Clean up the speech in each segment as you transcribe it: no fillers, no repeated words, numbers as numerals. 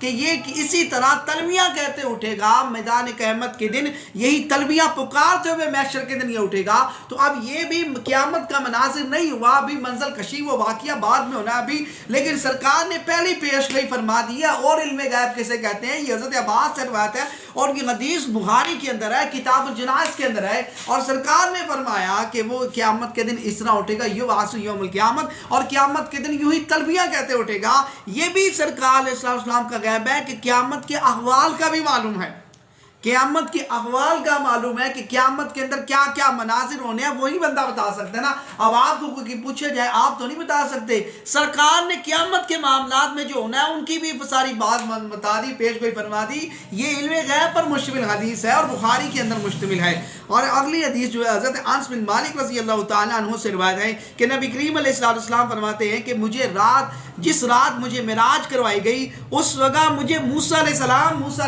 کہ یہ اسی طرح تلبیہ کہتے اٹھے گا میدان قیامت کے دن، یہی تلبیہ پکارتے ہوئے محشر کے دن یہ اٹھے گا۔ تو اب یہ بھی قیامت کا مناظر نہیں ہوا، ابھی منزل کشی وہ واقعہ بعد میں ہونا ابھی، لیکن سرکار نے پہلی پیشگوئی فرما دی ہے۔ اور علم غیب کسے کہتے ہیں؟ یہ حضرت عباس سے روایت ہے اور یہ حدیث بخاری کے اندر ہے، کتاب الجنائز کے اندر ہے، اور سرکار نے فرمایا کہ وہ قیامت کے دن اس طرح اٹھے گا، یبعث یوم القیامت، اور قیامت کے دن یوں ہی تلبیہ کہتے اٹھے گا۔ یہ بھی سرکار علیہ السلام کا غیب ہے کہ قیامت کے احوال کا بھی معلوم ہے، قیامت کے احوال کا معلوم ہے کہ قیامت کے اندر کیا کیا مناظر ہونے ہیں، وہی بندہ بتا سکتا ہے نا۔ اب آپ کو کوئی پوچھے جائے آپ تو نہیں بتا سکتے۔ سرکار نے قیامت کے معاملات میں جو ہونا ہے ان کی بھی ساری بات بتا دی، پیش گوئی فرما دی۔ یہ علم غیب پر مشتمل حدیث ہے اور بخاری کے اندر مشتمل ہے۔ اور اگلی حدیث جو ہے حضرت انس بن مالک رضی اللہ تعالیٰ عنہ سے روایت ہے کہ نبی کریم علیہ السلام فرماتے ہیں کہ جس رات مجھے معراج کروائی گئی اس وقت مجھے موسیٰ علیہ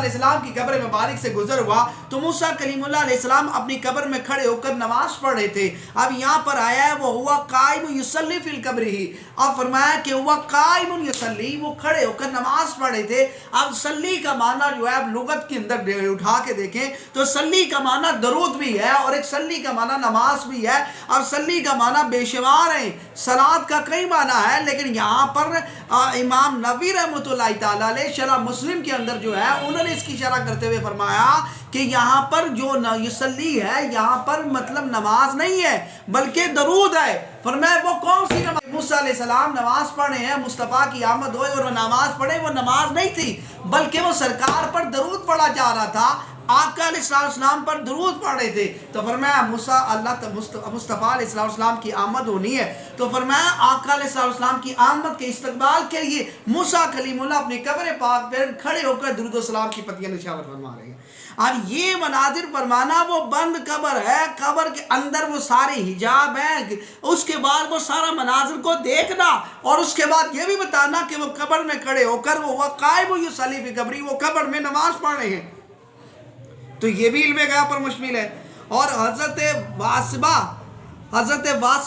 السلام کی قبر مبارک سے گزر ہوا تو موسیٰ کلیم اللہ علیہ السلام اپنی قبر میں کھڑے ہو کر نماز پڑھ رہے تھے۔ اب یہاں پر آیا ہے وہ ہوا قائم یصلی فی القبر ہی، اب فرمایا کہ ہوا قائم یصلی، وہ کھڑے ہو کر نماز پڑھ رہے تھے۔ اب صلی کا معنی جو ہے اب لغت کے اندر اٹھا کے دیکھیں تو صلی کا معنی درود بھی ہے اور ایک صلی کا معنی نماز بھی ہے۔ اب صلی کا معنی بے شمار ہے، صلاۃ کا کئی معنی ہے، لیکن یہاں پر امام نووی رحمۃ اللہ تعالیٰ علیہ شرح مسلم کے اندر جو ہے انہوں نے اس کی شرح کرتے ہوئے فرمایا کہ یہاں پر جو یصلی ہے یہاں پر مطلب نماز نہیں ہے بلکہ درود ہے۔ فرمایا وہ کون سی نماز؟ موسیٰ علیہ السلام نماز پڑھے ہیں، مصطفیٰ کی آمد ہوئے اور وہ نماز پڑھے، وہ نماز نہیں تھی بلکہ وہ سرکار پر درود پڑھا جا رہا تھا، آقا علیہ السلام پر درود پڑھ رہے تھے۔ تو فرمایا مصطفیٰ علیہ السلام کی آمد ہونی ہے، تو فرمایا آقا علیہ السلام کی آمد کے استقبال کے لیے موسیٰ کلیم اللہ اپنی قبر پاک پر کھڑے ہو کر درود و سلام کی پتیاں نشاور فرما رہے ہیں۔ اب یہ مناظر فرمانا، وہ بند قبر ہے، قبر کے اندر وہ سارے حجاب ہیں، اس کے بعد وہ سارا مناظر کو دیکھنا اور اس کے بعد یہ بھی بتانا کہ وہ قبر میں کھڑے ہو کر وہ قائم یصلی فی قبری، وہ قبر میں نماز پڑھ رہے ہیں، تو یہ بھی علم غیب پر مشتمل ہے۔ اور حضرت واسبہ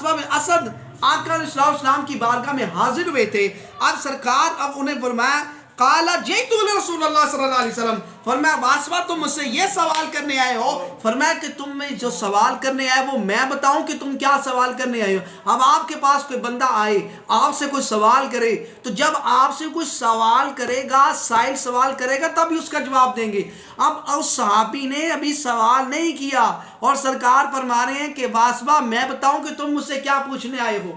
بن اسد آقا علیہ السلام کی بارگاہ میں حاضر ہوئے تھے۔ اب سرکار انہیں فرمایا قال جئت رسول اللہ صلی اللہ علیہ وسلم، فرمایا واسبہ تم مجھ سے یہ سوال کرنے آئے ہو؟ فرمایا کہ تم میں جو سوال کرنے آئے وہ میں بتاؤں کہ تم کیا سوال کرنے آئے ہو؟ اب آپ کے پاس کوئی بندہ آئے آپ سے کوئی سوال کرے تو جب آپ سے کوئی سوال کرے گا، سائل سوال کرے گا تب ہی اس کا جواب دیں گے۔ اب اس صحابی نے ابھی سوال نہیں کیا اور سرکار فرما رہے ہیں کہ واسبہ میں بتاؤں کہ تم مجھ سے کیا پوچھنے آئے ہو،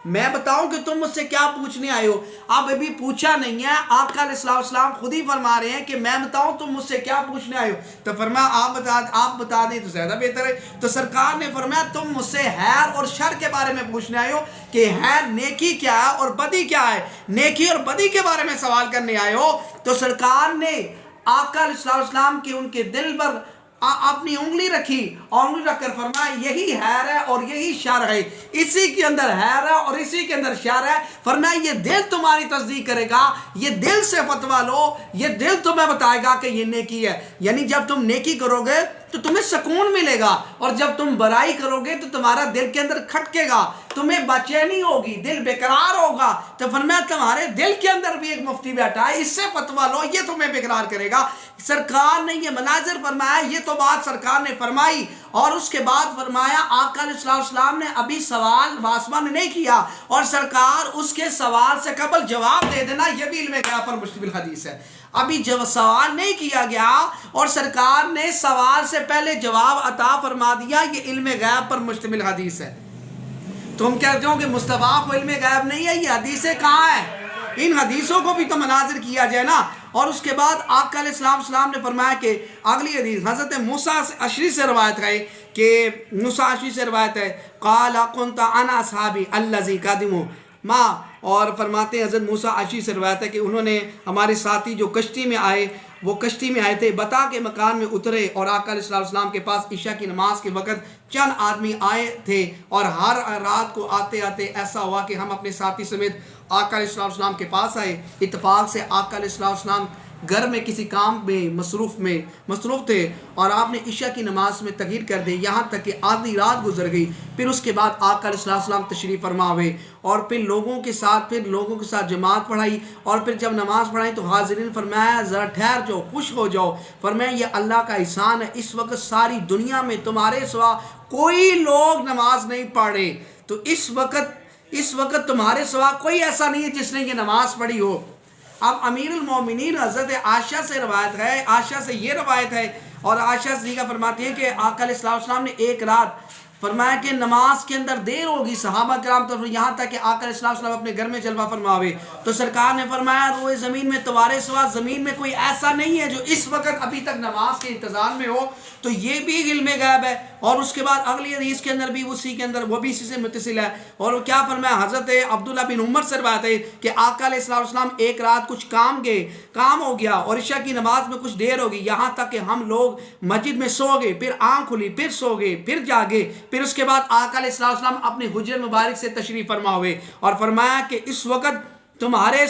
میں بتاؤں کہ تم مجھ سے کیا پوچھنے آئے ہو؟ اب ابھی پوچھا نہیں ہے، آقا علیہ السلام خود ہی فرما رہے ہیں کہ میں بتاؤں تم مجھ سے کیا پوچھنے آئے ہو؟ تو فرمایا آپ بتا دیں تو زیادہ بہتر ہے۔ تو سرکار نے فرمایا تم مجھ سے خیر اور شر کے بارے میں پوچھنے آئے ہو کہ خیر نیکی کیا ہے اور بدی کیا ہے، نیکی اور بدی کے بارے میں سوال کرنے آئے ہو؟ تو سرکار نے آقا علیہ السلام کے ان کے دل پر اپنی انگلی رکھی اور انگلی رکھ کر فرمایا یہی خیر ہے اور یہی شر ہے، اسی کے اندر خیر ہے اور اسی کے اندر شر ہے۔ فرمایا یہ دل تمہاری تصدیق کرے گا، یہ دل سے فتویٰ لو، یہ دل تمہیں بتائے گا کہ یہ نیکی ہے۔ یعنی جب تم نیکی کرو گے تو تمہیں سکون ملے گا اور جب تم برائی کرو گے تو تمہارا دل کے اندر کھٹکے گا، تمہیں بےچینی ہوگی، دل بیقرار ہوگا۔ تو فرمایا تمہارے دل کے اندر بھی ایک مفتی بیٹھا ہے، اس سے فتویٰ لو، یہ تمہیں بیقرار کرے گا۔ سرکار نے یہ مناظر فرمایا، یہ تو بات سرکار نے فرمائی اور اس کے بعد فرمایا آقا علیہ السلام نے ابھی سوال واسبہ نے نہیں کیا اور سرکار اس کے سوال سے قبل جواب دے دینا، یہ بھی علم غیب پر مشتمل حدیث ہے۔ ابھی جب سوال نہیں کیا گیا اور سرکار نے سوال سے پہلے جواب عطا فرما دیا، یہ علم غیب پر مشتمل حدیث ہے۔ تم کہتے ہو کہ مصطفیٰ کو علم غیب نہیں ہے، یہ حدیثیں کہاں ہیں؟ ان حدیثوں کو بھی تو مناظر کیا جائے نا۔ اور اس کے بعد آقا علیہ السلام نے فرمایا کہ اگلی حدیث حضرت موسیٰ اشعری سے روایت ہے کہ موسیٰ اشعری سے روایت ہے قال كنت انا اصحابي الذي قدموا ما، اور فرماتے ہیں حضرت موسیٰ اشعری سے روایت ہے کہ انہوں نے ہمارے ساتھی جو کشتی میں آئے، وہ کشتی میں آئے تھے، بتا کے مکان میں اترے اور آقا علیہ السلام کے پاس عشاء کی نماز کے وقت چند آدمی آئے تھے اور ہر رات کو آتے آتے ایسا ہوا کہ ہم اپنے ساتھی سمیت آقا علیہ السلام کے پاس آئے۔ اتفاق سے آقا علیہ السلام گھر میں کسی کام میں مصروف تھے اور آپ نے عشاء کی نماز میں تغیر کر دی یہاں تک کہ آدھی رات گزر گئی. پھر اس کے بعد آقا علیہ السلام تشریف فرما ہوئے اور پھر لوگوں کے ساتھ جماعت پڑھائی اور پھر جب نماز پڑھائی تو حاضرین فرمایا ذرا ٹھہر جاؤ، خوش ہو جاؤ. فرمایا یہ اللہ کا احسان ہے، اس وقت ساری دنیا میں تمہارے سوا کوئی لوگ نماز نہیں پڑھ رہے، تو اس وقت تمہارے سوا کوئی ایسا نہیں ہے جس نے یہ نماز پڑھی ہو. اب امیر المومنین حضرت عائشہ سے روایت ہے، عائشہ سے یہ روایت ہے اور عائشہ صدیقہ فرماتی ہیں کہ آقا علیہ السلام نے ایک رات فرمایا کہ نماز کے اندر دیر ہوگی، صحابہ کرام تو یہاں تک کہ آقا علیہ السلام اپنے گھر میں جلوہ فرماوے تو سرکار نے فرمایا روئے زمین میں تمہارے سوا زمین میں کوئی ایسا نہیں ہے جو اس وقت ابھی تک نماز کے انتظار میں ہو. تو یہ بھی علم غیب ہے. اور اس کے بعد اگلی حدیث کے اندر بھی اسی کے اندر وہ بھی اسی سے متصل ہے اور وہ کیا فرمایا حضرت عبداللہ بن عمر سے روایت ہے کہ آقا علیہ السلام ایک رات کچھ کام ہو گیا اور عشاء کی نماز میں کچھ دیر ہو گئی یہاں تک کہ ہم لوگ مسجد میں سو گئے، پھر آنکھ کھلی، پھر سو گئے، پھر جاگے. پھر اس کے بعد آقا علیہ السلام اپنے حجر مبارک سے تشریف فرما ہوئے اور فرمایا کہ اس وقت تمہارے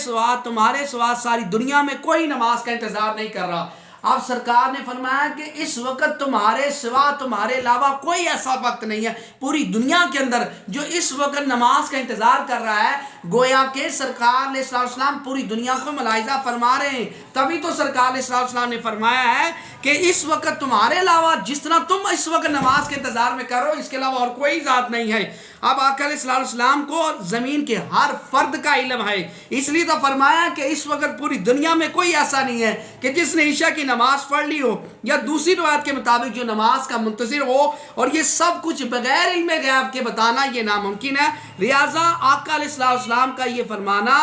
سوا ساری دنیا میں کوئی نماز کا انتظار نہیں کر رہا. اب سرکار نے فرمایا کہ اس وقت تمہارے سوا تمہارے علاوہ کوئی ایسا وقت نہیں ہے پوری دنیا کے اندر جو اس وقت نماز کا انتظار کر رہا ہے. گویا کہ سرکار علیہ السلام پوری دنیا کو ملاحظہ فرما رہے ہیں. تبھی تو سرکار علیہ السلام نے فرمایا ہے کہ اس وقت تمہارے علاوہ جس طرح تم اس وقت نماز کے انتظار میں کرو اس کے علاوہ اور کوئی ذات نہیں ہے. اب آقا علیہ السلام کو زمین کے ہر فرد کا علم ہے، اس لیے تو فرمایا کہ اس وقت پوری دنیا میں کوئی ایسا نہیں ہے کہ جس نے عشاء کی نماز پڑھ لی ہو یا دوسری روایت کے مطابق جو نماز کا منتظر ہو. اور یہ سب کچھ بغیر علم غیب کے بتانا یہ ناممکن ہے. لہٰذا آقا علیہ السلام کا یہ فرمانا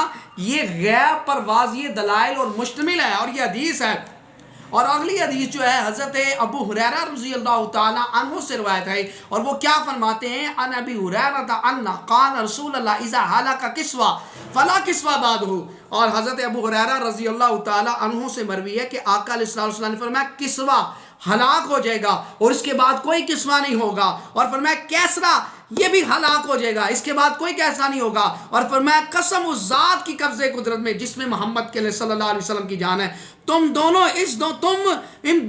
یہ غیب پر واضح دلائل اور مشتمل ہے اور یہ حدیث ہے. اور اگلی حدیث جو ہے حضرت ابو ہریرہ رضی اللہ تعالی عنہ سے روایت ہے اور وہ کیا فرماتے ہیں ان ابی ہریرہ ان قال رسول اللہ اذا ہلک کسوہ فلا کسوہ بعدہ. اور حضرت ابو ہریرہ رضی اللہ تعالی عنہ سے مروی ہے کہ آقا علیہ السلام نے فرمایا کسوہ ہلاک ہو جائے گا اور اس کے بعد کوئی کسوہ نہیں ہوگا. اور فرمایا کیسرا یہ بھی ہلاک ہو جائے گا، اس کے بعد کوئی کیسا نہیں ہوگا. اور فرمایا قسم اس ذات کی قبضے قدرت میں جس میں محمد کے صلی اللہ علیہ وسلم کی جان ہے، تم ان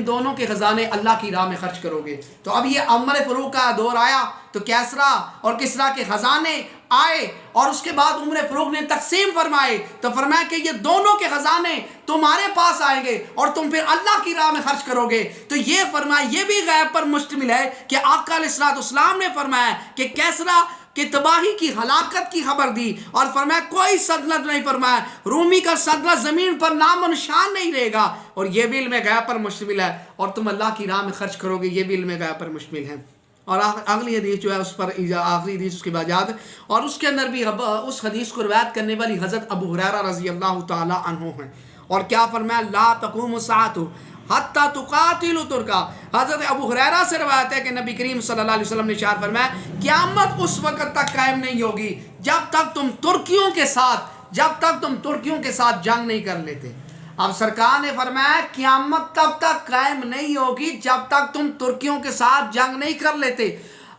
دونوں کے خزانے اللہ کی راہ میں خرچ کرو گے. تو اب یہ عمر فاروق کا دور آیا تو کیسرا اور کسرا کے خزانے آئے اور اس کے بعد عمر فاروق نے تقسیم فرمائے تو فرمایا کہ یہ دونوں کے خزانے تمہارے پاس آئیں گے اور تم پھر اللہ کی راہ میں خرچ کرو گے. تو یہ فرمایا یہ بھی غیب پر مشتمل ہے کہ آقا علیہ السلام نے فرمایا کہ کیسرا کہ تباہی کی ہلاکت کی خبر دی اور فرمایا کوئی سلطنت نہیں، فرمایا رومی کا سلطنت زمین پر نام و نشان نہیں رہے گا. اور یہ بھی علم غیب پر مشتمل ہے اور تم اللہ کی راہ میں خرچ کرو گے، یہ بھی علم غیب پر مشتمل ہے. اور اگلی حدیث جو ہے اس پر آخری حدیث اس کے بعد یاد اور اس کے اندر بھی اس حدیث کو روایت کرنے والی حضرت ابو ہریرہ رضی اللہ تعالی عنہ ہیں. اور کیا فرمایا لا تقوم الساعۃ حتی تقاتل ترکا. حضرت ابو ہریرہ سے روایت ہے کہ نبی کریم صلی اللہ علیہ وسلم نے ارشاد فرمایا قیامت اس وقت تک قائم نہیں ہوگی جب تک تم ترکیوں کے ساتھ جنگ نہیں کر لیتے. اب سرکار نے فرمایا قیامت تب تک قائم نہیں ہوگی جب تک تم ترکیوں کے ساتھ جنگ نہیں کر لیتے.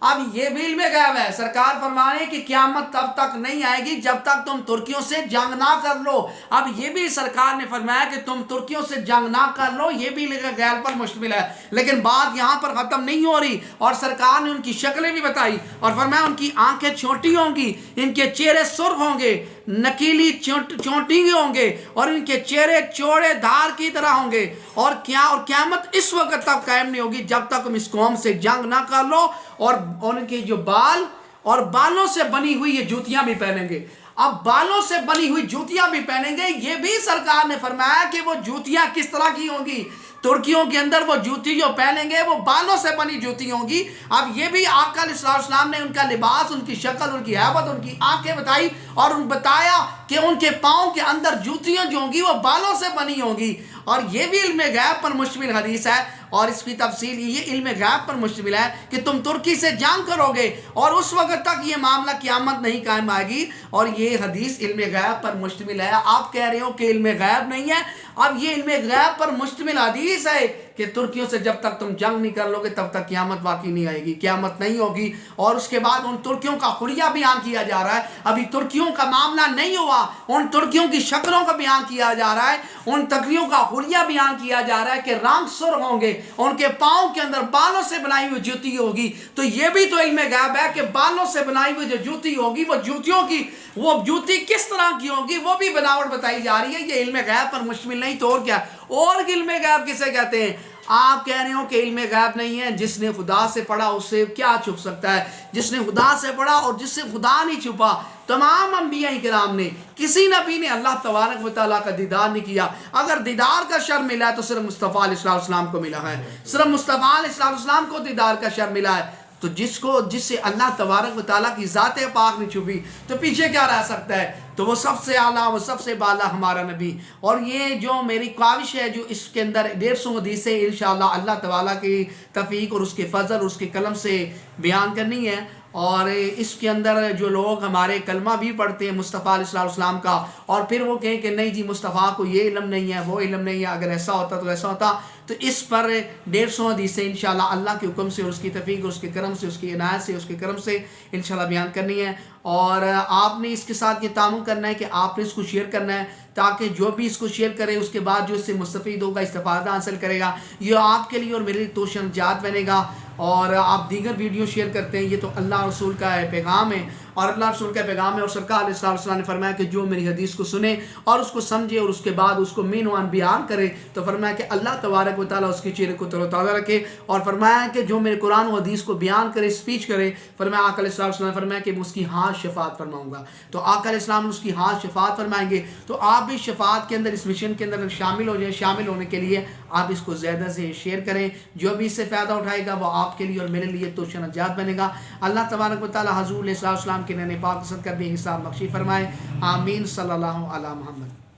اب یہ بھی علم غیب ہے. سرکار فرمانے کہ قیامت تب تک نہیں آئے گی جب تک تم ترکیوں سے جنگ نہ کر لو. اب یہ بھی سرکار نے فرمایا کہ تم ترکیوں سے جنگ نہ کر لو، یہ بھی علم غیب پر مشتمل ہے. لیکن بات یہاں پر ختم نہیں ہو رہی اور سرکار نے ان کی شکلیں بھی بتائی اور فرمایا ان کی آنکھیں چھوٹی ہوں گی، ان کے چہرے سرخ ہوں گے، نکیلی چونٹی ہوں گے اور ان کے چہرے چوڑے دھار کی طرح ہوں گے. اور قیامت اس وقت تک قائم نہیں ہوگی جب تک تم اس قوم سے جنگ نہ کر لو. اور ان کے جو بال اور بالوں سے بنی ہوئی یہ جوتیاں بھی پہنیں گے. اب بالوں سے بنی ہوئی جوتیاں بھی پہنیں گے، یہ بھی سرکار نے فرمایا کہ وہ جوتیاں کس طرح کی ہوں گی. ترکیوں کے اندر وہ جوتی جو پہنیں گے وہ بالوں سے بنی جوتی ہوں گی. اب یہ بھی آقا علیہ السلام نے ان کا لباس، ان کی شکل، ان کی ہیبت، ان کی آنکھیں بتائی اور بتایا کہ ان کے پاؤں کے اندر جوتیاں جو ہوں گی وہ بالوں سے بنی ہوں گی. اور یہ بھی علم غیب پر مشتمل حدیث ہے. اور اس کی تفصیل یہ علم غیب پر مشتمل ہے کہ تم ترکی سے جنگ کرو گے اور اس وقت تک یہ معاملہ قیامت نہیں قائم آئے گی، اور یہ حدیث علم غیب پر مشتمل ہے۔ آپ کہہ رہے ہو کہ علم غیب نہیں ہے، اب یہ علم غیب پر مشتمل حدیث ہے کہ ترکیوں سے جب تک تم جنگ نہیں کر لو گے تب تک قیامت واقعی نہیں آئے گی، قیامت نہیں ہوگی۔ اور اس کے بعد ان ترکیوں کا حلیہ بیان کیا جا رہا ہے، ابھی ترکیوں کا معاملہ نہیں ہوا، ان ترکیوں کی شکلوں کا بیان کیا جا رہا ہے، ان ترکیوں کا حلیہ بیان کیا جا رہا ہے کہ رنگ سرخ ہوں گے، ان کے پاؤں کے اندر بالوں سے بنائی ہوئی جوتی ہوگی۔ تو یہ بھی تو علم غیب ہے کہ بالوں سے بنائی ہوئی جو جوتی ہوگی وہ جوتیوں کی وہ جوتی کس طرح کی ہوگی وہ بھی بناوٹ بتائی جا رہی ہے۔ یہ علم غیب پر مشتمل نہیں تو اور کیا؟ اور علم غیب کسے کہتے ہیں؟ آپ کہہ رہے ہو کہ علم غیب نہیں ہے، جس نے خدا سے پڑھا اس سے کیا چھپ سکتا ہے؟ جس نے خدا سے پڑھا اور جس سے خدا نہیں چھپا، تمام انبیاء کرام نے، کسی نبی نے اللہ تبارک و تعالیٰ کا دیدار نہیں کیا۔ اگر دیدار کا شرف ملا ہے تو صرف مصطفیٰ علیہ السلام کو ملا ہے، صرف مصطفیٰ علیہ السلام کو دیدار کا شرف ملا ہے۔ تو جس سے اللہ تبارک و تعالیٰ کی ذات پاک نہیں چھپی تو پیچھے کیا رہ سکتا ہے؟ تو وہ سب سے اعلیٰ، وہ سب سے بالا ہمارا نبی۔ اور یہ جو میری کاوش ہے جو اس کے اندر 150 حدیثیں انشاءاللہ اللہ تعالیٰ کی توفیق اور اس کے فضل اور اس کے قلم سے بیان کرنی ہے۔ اور اس کے اندر جو لوگ ہمارے کلمہ بھی پڑھتے ہیں مصطفیٰ علیہ السلام کا، اور پھر وہ کہیں کہ نہیں جی مصطفیٰ کو یہ علم نہیں ہے وہ علم نہیں ہے، اگر ایسا ہوتا تو ایسا ہوتا، تو اس پر 150 حدیثیں انشاءاللہ اللہ کے حکم سے اور اس کی توفیق اور اس کے کرم سے، اس کی عنایت سے، اس کے کرم سے انشاءاللہ بیان کرنی ہے۔ اور آپ نے اس کے ساتھ یہ تعامل کرنا ہے کہ آپ نے اس کو شیئر کرنا ہے، تاکہ جو بھی اس کو شیئر کرے اس کے بعد جو اس سے مستفید ہوگا، استفادہ حاصل کرے گا، یہ آپ کے لیے اور میرے لیے توشہ نجات بنے گا۔ اور آپ دیگر ویڈیو شیئر کرتے ہیں، یہ تو اللہ رسول کا پیغام ہے، اور اللہ رسول کا پیغام ہے۔ اور سرکار علیہ السلام نے فرمایا کہ جو میری حدیث کو سنے اور اس کو سمجھے اور اس کے بعد اس کو مین وان بیان کرے، تو فرمایا کہ اللہ تبارک و تعالیٰ اس کے چہرے کو تر و تازہ رکھے۔ اور فرمایا کہ جو میرے قرآن و حدیث کو بیان کرے، اسپیچ کرے، فرمایا آقا علیہ السلام نے فرمایا کہ میں اس کی ہاں شفاعت فرماؤں گا۔ تو آقا علیہ السلام اس کی ہاں شفاعت فرمائیں گے، تو آپ بھی شفاعت کے اندر اس مشن کے اندر شامل ہو جائیں۔ شامل ہونے کے لیے آپ اس کو زیادہ سے شیئر کریں، جو بھی اس سے فائدہ اٹھائے گا وہ آپ کے لیے اور میرے لیے توشہ نجات بنے گا۔ اللہ تبارک و تعالیٰ حضور علیہ السلام کے نین پاک پسند کر بھی حساب بخشی فرمائے، آمین۔ صلی اللہ علی محمد۔